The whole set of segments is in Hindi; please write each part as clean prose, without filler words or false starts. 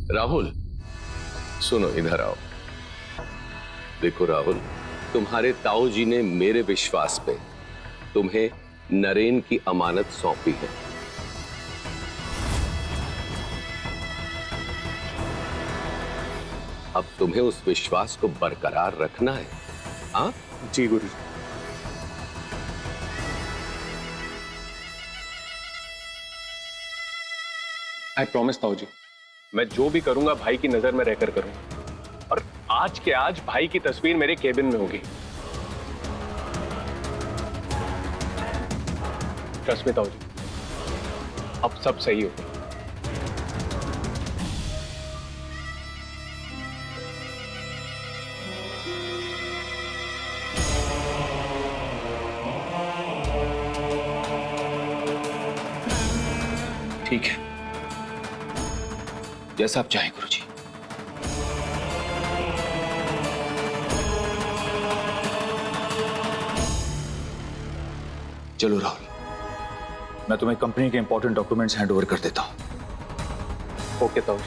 राहुल सुनो, इधर आओ। देखो राहुल, तुम्हारे ताऊ जी ने मेरे विश्वास पे तुम्हें नरेन की अमानत सौंपी है। अब तुम्हें उस विश्वास को बरकरार रखना है। हाँ जी गुरुजी। आई प्रॉमिस ताऊ जी, मैं जो भी करूंगा भाई की नजर में रहकर करूंगा। और आज के आज भाई की तस्वीर मेरे केबिन में होगी। ट्रस्ट मी ताऊ जी, अब सब सही होगा। ठीक है, जैसा आप चाहें गुरुजी। चलो राहुल, मैं तुम्हें कंपनी के इंपॉर्टेंट डॉक्यूमेंट्स हैंड ओवर कर देता हूं। ओके ताऊ जी।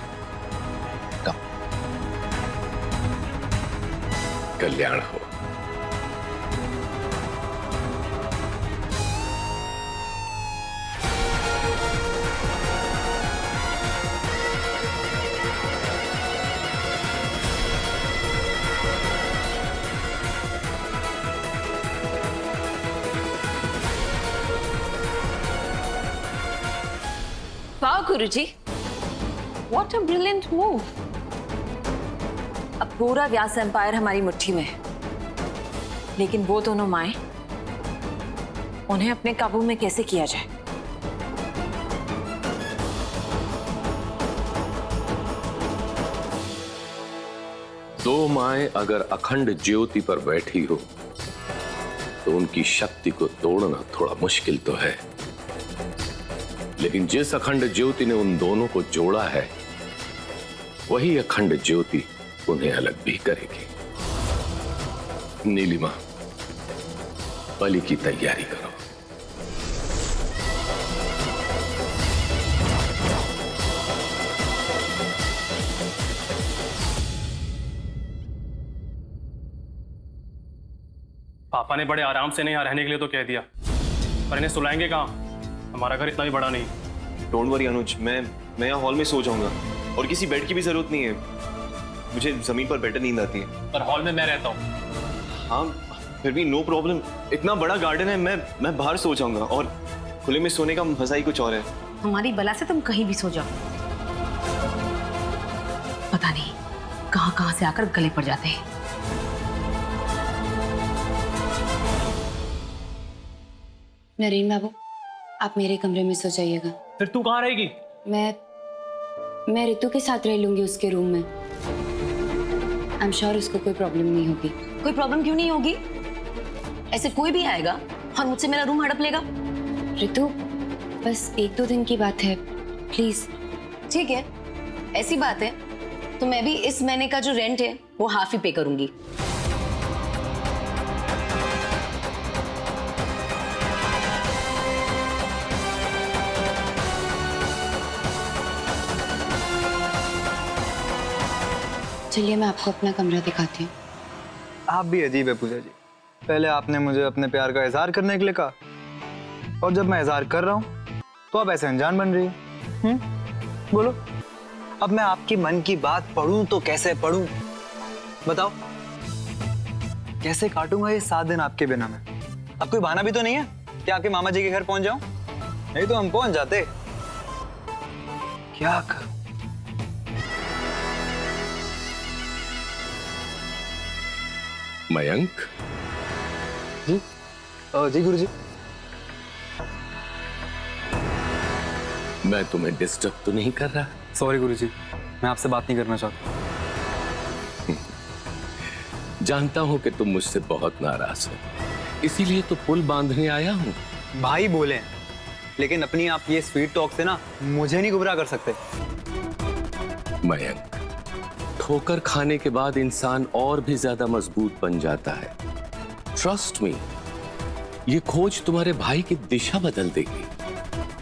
कम। कल्याण हो। वाह गुरुजी, व्हाट अ ब्रिलियंट मूव। अब पूरा व्यास एम्पायर हमारी मुट्ठी में है, लेकिन वो दोनों माएं, उन्हें अपने काबू में कैसे किया जाए? दो माएं अगर अखंड ज्योति पर बैठी हो तो उनकी शक्ति को तोड़ना थोड़ा मुश्किल तो है, लेकिन जिस अखंड ज्योति ने उन दोनों को जोड़ा है वही अखंड ज्योति उन्हें अलग भी करेगी। नीलिमा, बलि की तैयारी करो। पापा ने बड़े आराम से नहीं यहाँ रहने के लिए तो कह दिया, पर इन्हें सुलाएंगे कहाँ? हमारा घर इतना भी बड़ा नहीं। डोंट वरी अनुज, मैं यहाँ हॉल में सो जाऊंगा और किसी बेड की भी जरूरत नहीं है। मुझे जमीन पर बेटर नींद आती है। पर हॉल में मैं रहता हूँ। हाँ फिर भी नो प्रॉब्लम, इतना बड़ा गार्डन है, मैं बाहर सो जाऊंगा और खुले में सोने का मजा ही कुछ और है। हमारी बला से तुम कहीं भी सो जाओ, पता नहीं कहां से आकर गले पड़ जाते हैं। नरेन बाबू, आप मेरे कमरे में सो जाइएगा। फिर तू कहाँ रहेगी? मैं रितु के साथ रह लूंगी उसके रूम में। आई एम श्योर उसको कोई प्रॉब्लम नहीं होगी। कोई प्रॉब्लम क्यों नहीं होगी? ऐसे कोई भी आएगा और मुझसे मेरा रूम हड़प लेगा? रितु, बस 1-2 दिन की बात है, प्लीज। ठीक है, ऐसी बात है तो मैं भी इस महीने का जो रेंट है वो हाफ ही पे करूंगी। चलिए मैं आपको अपना कमरा दिखाती हूँ। आप भी अजीब है पूजा जी, पहले आपने मुझे अपने प्यार का इजहार करने के लिए कहा, और जब मैं इजहार कर रहा हूँ तो आप ऐसे अनजान बन रही हैं। बोलो, अब मैं आपकी मन की बात पढ़ूं तो कैसे पढ़ूं? बताओ, कैसे काटूंगा ये 7 दिन आपके बिना में? अब कोई बहाना भी तो नहीं है कि आपके मामा जी के घर पहुंच जाऊं? नहीं तो हम पहुंच जाते। क्या करूं? मयंक जी जी गुरुजी। मैं तुम्हें डिस्टर्ब तो नहीं कर रहा? सॉरी गुरुजी, मैं आपसे बात नहीं करना चाहता। जानता हूं कि तुम मुझसे बहुत नाराज हो, इसीलिए तो पुल बांधने आया हूं। भाई बोले, लेकिन अपनी आप ये स्वीट टॉक से ना मुझे नहीं गुमराह कर सकते। मयंक, ठोकर खाने के बाद इंसान और भी ज्यादा मजबूत बन जाता है। ट्रस्ट मी, ये खोज तुम्हारे भाई की दिशा बदल देगी,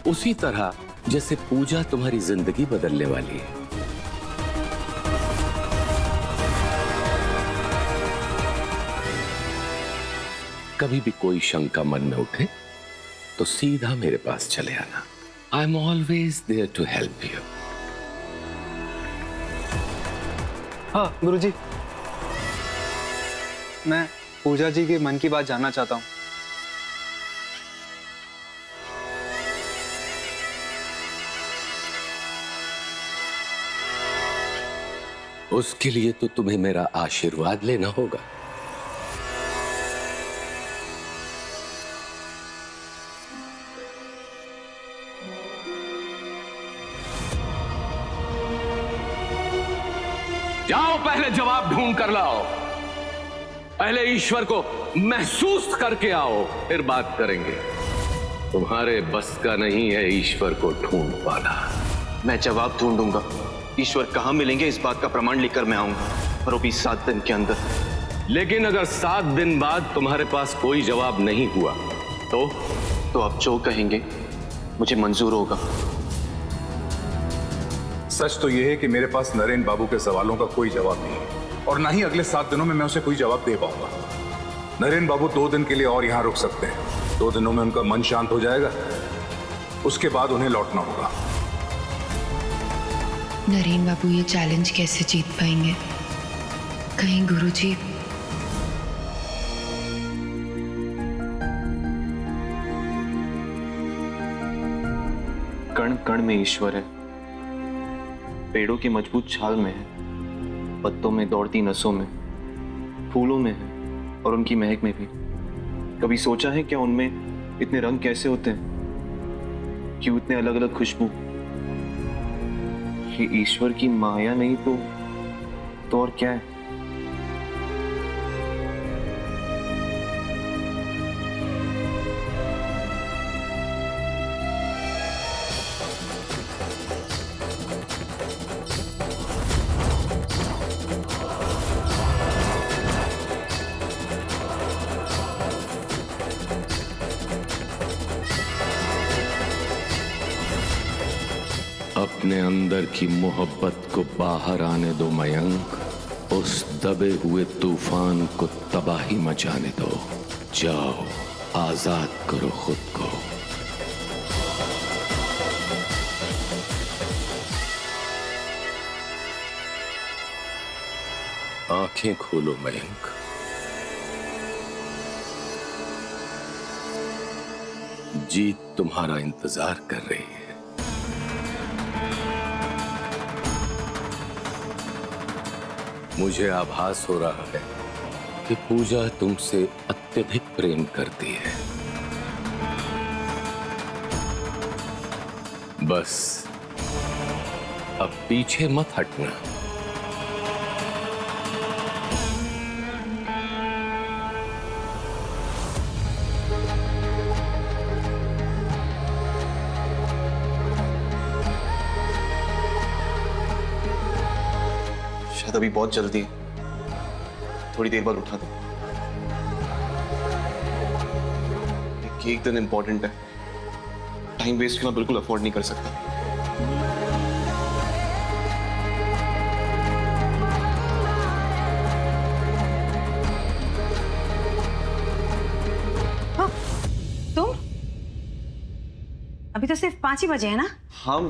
उसी तरह जैसे पूजा तुम्हारी जिंदगी बदलने वाली है। कभी भी कोई शंका मन में उठे तो सीधा मेरे पास चले आना। I am always there to help you. हाँ गुरुजी, मैं पूजा जी के मन की बात जानना चाहता हूँ। उसके लिए तो तुम्हें मेरा आशीर्वाद लेना होगा। जाओ, पहले जवाब ढूंढ कर लाओ। पहले ईश्वर को महसूस करके आओ, फिर बात करेंगे। तुम्हारे बस का नहीं है ईश्वर को ढूंढ पाना। मैं जवाब ढूंढूंगा। ईश्वर कहाँ मिलेंगे इस बात का प्रमाण लेकर मैं आऊंगा, और वो भी 7 दिन के अंदर। लेकिन अगर 7 दिन बाद तुम्हारे पास कोई जवाब नहीं हुआ तो आप जो कहेंगे मुझे मंजूर होगा। सच तो यह है कि मेरे पास नरेन बाबू के सवालों का कोई जवाब नहीं है, और ना ही अगले 7 दिनों में मैं उसे कोई जवाब दे पाऊंगा। नरेन बाबू 2 दिन के लिए और यहां रुक सकते हैं। 2 दिनों में उनका मन शांत हो जाएगा, उसके बाद उन्हें लौटना होगा। नरेन बाबू ये चैलेंज कैसे जीत पाएंगे? कहीं गुरुजी कण कण में ईश्वर है, पेड़ों की मजबूत छाल में है, पत्तों में दौड़ती नसों में, फूलों में है और उनकी महक में भी। कभी सोचा है क्या उनमें इतने रंग कैसे होते हैं? क्यों इतने अलग अलग खुशबू? ये ईश्वर की माया नहीं तो और क्या है? अपने अंदर की मोहब्बत को बाहर आने दो मयंक। उस दबे हुए तूफान को तबाही मचाने दो। जाओ, आजाद करो खुद को। आंखें खोलो मयंक। जीत तुम्हारा इंतजार कर रही है। मुझे आभास हो रहा है कि पूजा तुमसे अत्यधिक प्रेम करती है। बस अब पीछे मत हटना। शायद अभी बहुत जल्दी है, थोड़ी देर बाद उठा दो। एक दिन इंपॉर्टेंट है, टाइम वेस्ट करना बिल्कुल अफोर्ड नहीं कर सकता। तुम अभी तो सिर्फ 5 ही बजे है ना? हाँ,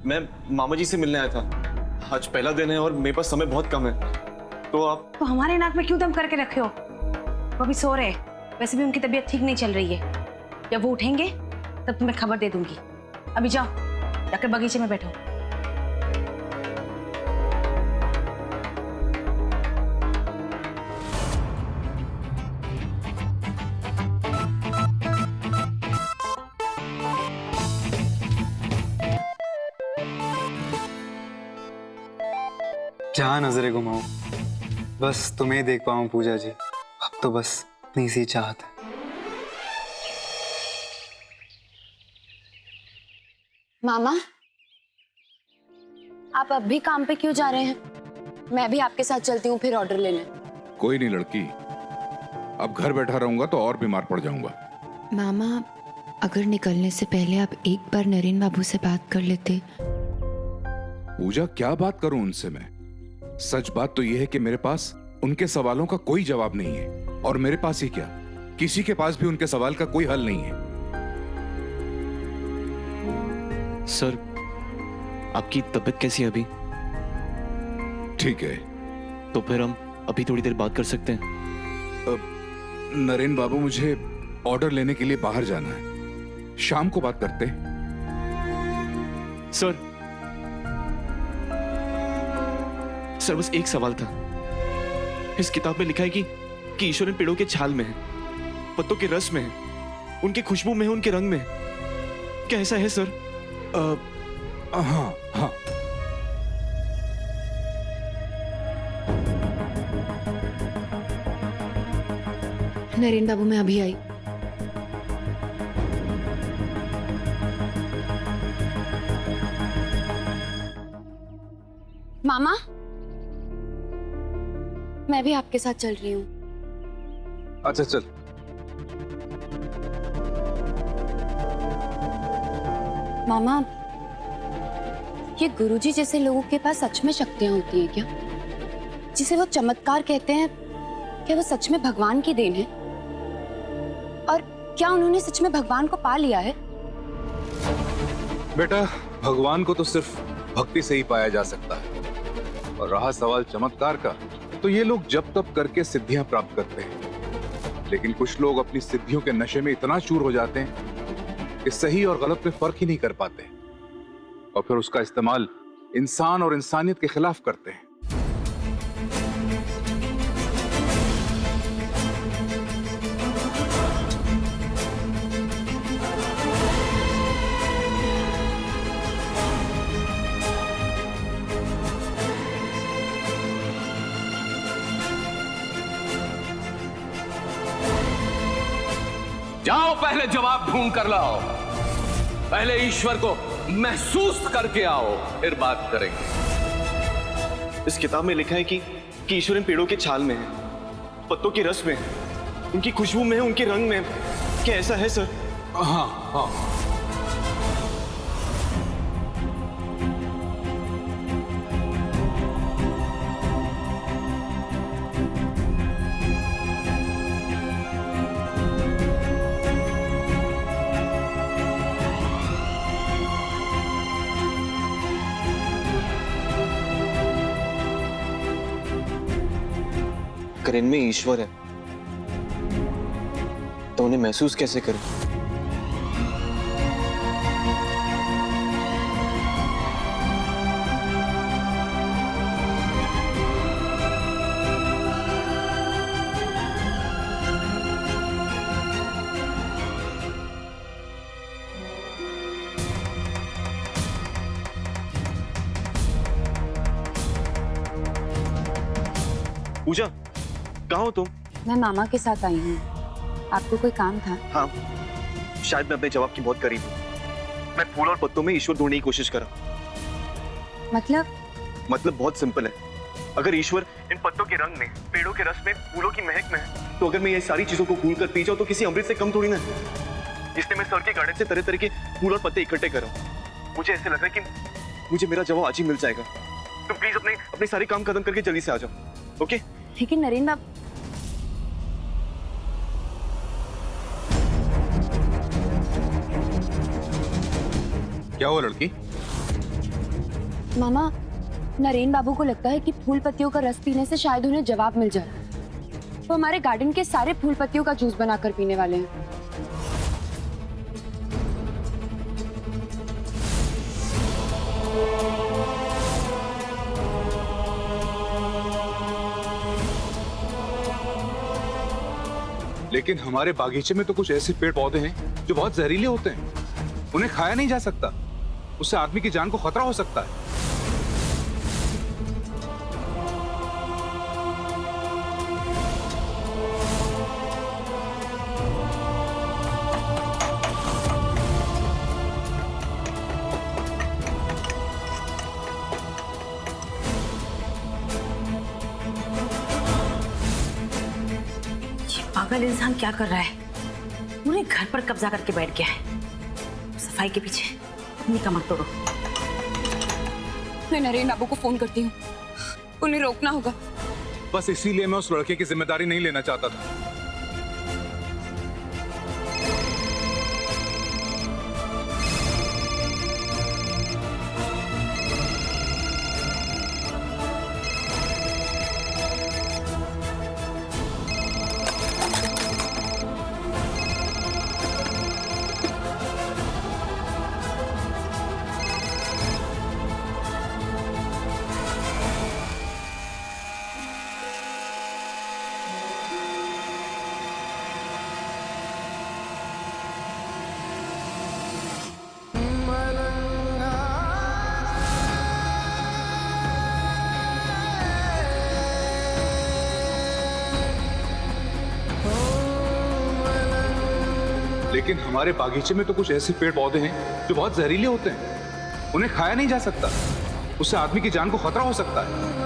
मैं मामा जी से मिलने आया था। आज पहला दिन है और मेरे पास समय बहुत कम है, तो आप तो हमारे नाक में क्यों दम करके रखे हो? वो अभी सो रहे हैं। वैसे भी उनकी तबीयत ठीक नहीं चल रही है। जब वो उठेंगे तब तुम्हें खबर दे दूंगी। अभी जाओ, जाकर बगीचे में बैठो। जहाँ नजरें घुमाऊं बस तुम्हें ही देख पाऊं पूजा जी। अब तो बस इतनी सी चाहत है। मामा, आप अब भी काम पे क्यों जा रहे हैं? मैं भी आपके साथ चलती हूँ फिर ऑर्डर लेने। कोई नहीं लड़की, अब घर बैठा रहूंगा तो और बीमार पड़ जाऊंगा। मामा, अगर निकलने से पहले आप एक बार नरेन बाबू से बात कर लेते। पूजा, क्या बात करूं उनसे मैं? सच बात तो यह है कि मेरे पास उनके सवालों का कोई जवाब नहीं है, और मेरे पास ही क्या, किसी के पास भी उनके सवाल का कोई हल नहीं है। सर, आपकी तबीयत कैसी है अभी? ठीक है। तो फिर हम अभी थोड़ी देर बात कर सकते हैं। नरेन बाबू, मुझे ऑर्डर लेने के लिए बाहर जाना है, शाम को बात करते हैं। सर बस एक सवाल था। इस किताब में लिखा है कि ईश्वर इन पेड़ों के छाल में है, पत्तों के रस में है, उनकी खुशबू में है, उनके रंग में है। क्या ऐसा है सर? हाँ हाँ। नरेन बाबू, मैं अभी आई। मामा, मैं भी आपके साथ चल रही हूँ। अच्छा चल। मामा, ये गुरुजी जैसे लोगों के पास सच में शक्तियां होती हैं क्या? जिसे वो चमत्कार कहते हैं, क्या वो सच में भगवान की देन है? और क्या उन्होंने सच में भगवान को पा लिया है? बेटा, भगवान को तो सिर्फ भक्ति से ही पाया जा सकता है। और रहा सवाल चमत्कार का, तो ये लोग जब तब करके सिद्धियां प्राप्त करते हैं, लेकिन कुछ लोग अपनी सिद्धियों के नशे में इतना चूर हो जाते हैं कि सही और गलत में फर्क ही नहीं कर पाते, और फिर उसका इस्तेमाल इंसान और इंसानियत के खिलाफ करते हैं। जाओ, पहले जवाब ढूंढ कर लाओ, पहले ईश्वर को महसूस करके आओ, फिर बात करेंगे। इस किताब में लिखा है कि ईश्वर इन पेड़ों के छाल में है, पत्तों के रस में है, उनकी खुशबू में है, उनके रंग में है। क्या ऐसा है सर? हाँ हाँ। अगर इनमें ईश्वर है तो उन्हें महसूस कैसे करें? पूजा, कहाँ हो तुम? मैं मामा के साथ आई हूँ। आपको कोई काम था? हाँ, शायद मैं अपने जवाब की बहुत करीब हूँ। मैं फूल और पत्तों में ईश्वर ढूंढने की कोशिश कर रहा हूँ। मतलब बहुत सिंपल है। अगर ईश्वर इन पत्तों के रंग में, पेड़ों के रस में, फूलों की महक में है, तो अगर मैं ये सारी चीजों को भूल कर पी जाऊँ तो किसी अमृत से कम थोड़ी ना है। इसलिए मैं सर के गार्डन से तरह तरह के फूल और पत्ते इकट्ठे कर रहा हूँ। मुझे ऐसे लग रहा है कि मुझे मेरा जवाब आज ही मिल जाएगा। तुम प्लीज अपने सारे काम खत्म करके जल्दी से आ जाओ। ओके? लेकिन नरेन बाबू, क्या हुआ लड़की? मामा, नरेन बाबू को लगता है कि फूल पत्तियों का रस पीने से शायद उन्हें जवाब मिल जाए। वो हमारे गार्डन के सारे फूल पत्तियों का जूस बनाकर पीने वाले हैं। लेकिन हमारे बागीचे में तो कुछ ऐसे पेड़ पौधे हैं जो बहुत जहरीले होते हैं, उन्हें खाया नहीं जा सकता, उससे आदमी की जान को खतरा हो सकता है। पागल इंसान क्या कर रहा है? पूरे घर पर कब्जा करके बैठ गया है। सफाई के पीछे अपनी कमर तोड़ो। मैं नरेन बाबू को फोन करती हूँ, उन्हें रोकना होगा। बस इसीलिए मैं उस लड़के की जिम्मेदारी नहीं लेना चाहता था। लेकिन हमारे बागीचे में तो कुछ ऐसे पेड़ पौधे हैं जो बहुत जहरीले होते हैं, उन्हें खाया नहीं जा सकता, उससे आदमी की जान को खतरा हो सकता है।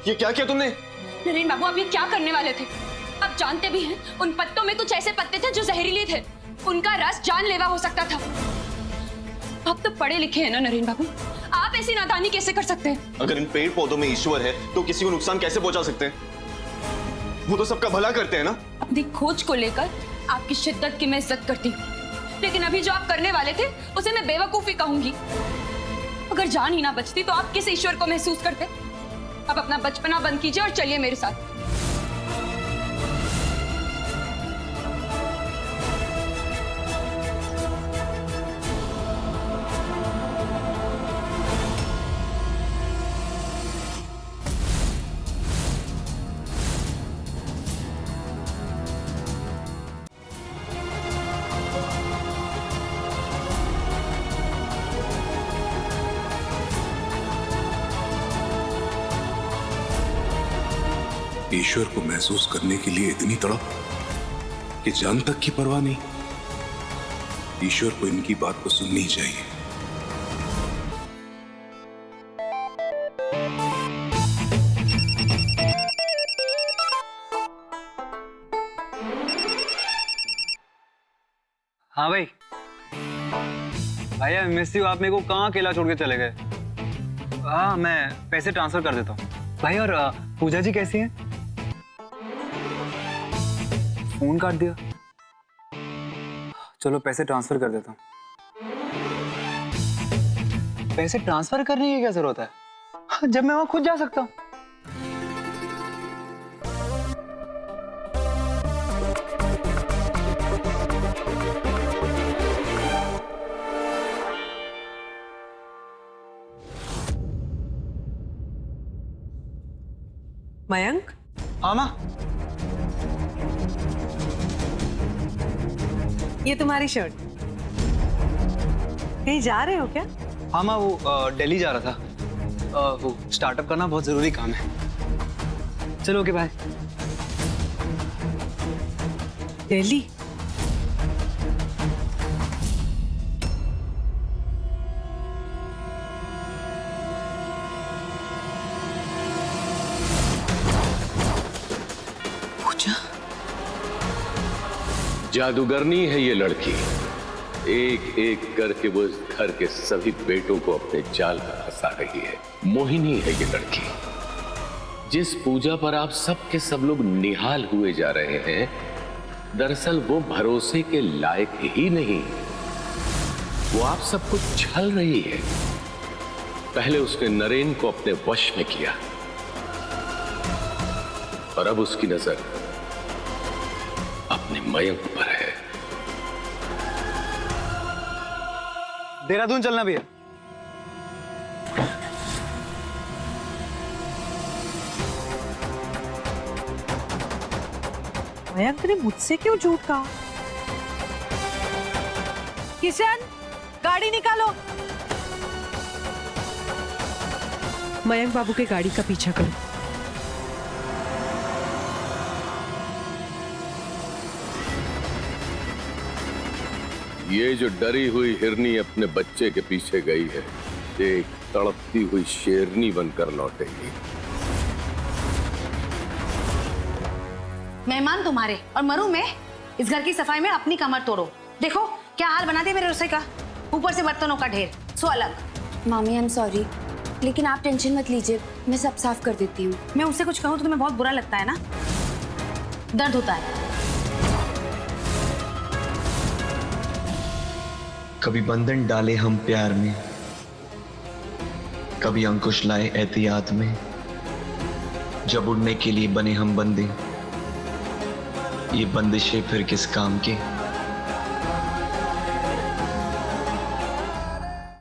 ये क्या किया तुमने? नरेन बाबू, आप ये क्या करने वाले थे? आप जानते भी हैं उन पत्तों में कुछ ऐसे पत्ते थे जो जहरीले थे, उनका रस जानलेवा हो सकता था। आप तो पढ़े लिखे हैं ना नरेन बाबू, आप ऐसी नादानी कैसे कर सकते हैं? अगर इन पेड़ पौधों में ईश्वर है तो किसी को नुकसान कैसे पहुंचा सकते हैं? वो तो सबका भला करते हैं ना। अपनी खोज को लेकर आपकी शिद्दत की मैं इज्जत करती हूँ, लेकिन अभी जो आप करने वाले थे उसे मैं बेवकूफी कहूंगी। अगर जान ही ना बचती तो आप किस ईश्वर को महसूस करते? अब अपना बचपना बंद कीजिए और चलिए मेरे साथ। ईश्वर को महसूस करने के लिए इतनी तड़प कि जान तक की परवाह नहीं। ईश्वर को इनकी बात को सुननी चाहिए। हाँ भाई, भैया मिस यू, आप मेरे को कहाँ अकेला छोड़ के चले गए? हाँ, मैं पैसे ट्रांसफर कर देता हूँ भाई। और पूजा जी कैसी हैं? फोन काट दिया। चलो पैसे ट्रांसफर कर देता हूँ। पैसे ट्रांसफर करने की क्या जरूरत है जब मैं वहां खुद जा सकता हूँ? मयंक, हाँ माँ। ये तुम्हारी शर्ट। कहीं जा रहे हो क्या? हाँ माँ, वो दिल्ली जा रहा था। वो स्टार्टअप करना बहुत जरूरी काम है। चलो ओके बाय। दिल्ली? जादूगरनी है ये लड़की, एक एक करके वो इस घर के सभी बेटों को अपने जाल में फंसा रही है। मोहिनी है ये लड़की। जिस पूजा पर आप सब के सब लोग निहाल हुए जा रहे हैं, दरअसल वो भरोसे के लायक ही नहीं, वो आप सबको छल रही है। पहले उसने नरेन को अपने वश में किया और अब उसकी नजर अपने मयंक पर है। देहरादून चलना भी है। मयंक ने मुझसे क्यों झूठ कहा? किशन, गाड़ी निकालो। मयंक बाबू के गाड़ी का पीछा करो। ये जो डरी हुई हिरनी अपने बच्चे के पीछे गई है, एक तड़पती हुई शेरनी बनकर लौटेगी। मेहमान तुम्हारे और मरूं मैं इस घर की सफाई में अपनी कमर तोड़ो। देखो क्या हाल बना दिया मेरे रसोई का, ऊपर से बर्तनों का ढेर, सो अलग। मामी आई एम सॉरी, लेकिन आप टेंशन मत लीजिए, मैं सब साफ कर देती हूँ। मैं उससे कुछ कहूँ तो तुम्हें बहुत बुरा लगता है ना, दर्द होता है। कभी बंधन डाले हम प्यार में, कभी अंकुश लाए एहतियात में। जब उड़ने के लिए बने हम बंदे, ये बंदिशें फिर किस काम के।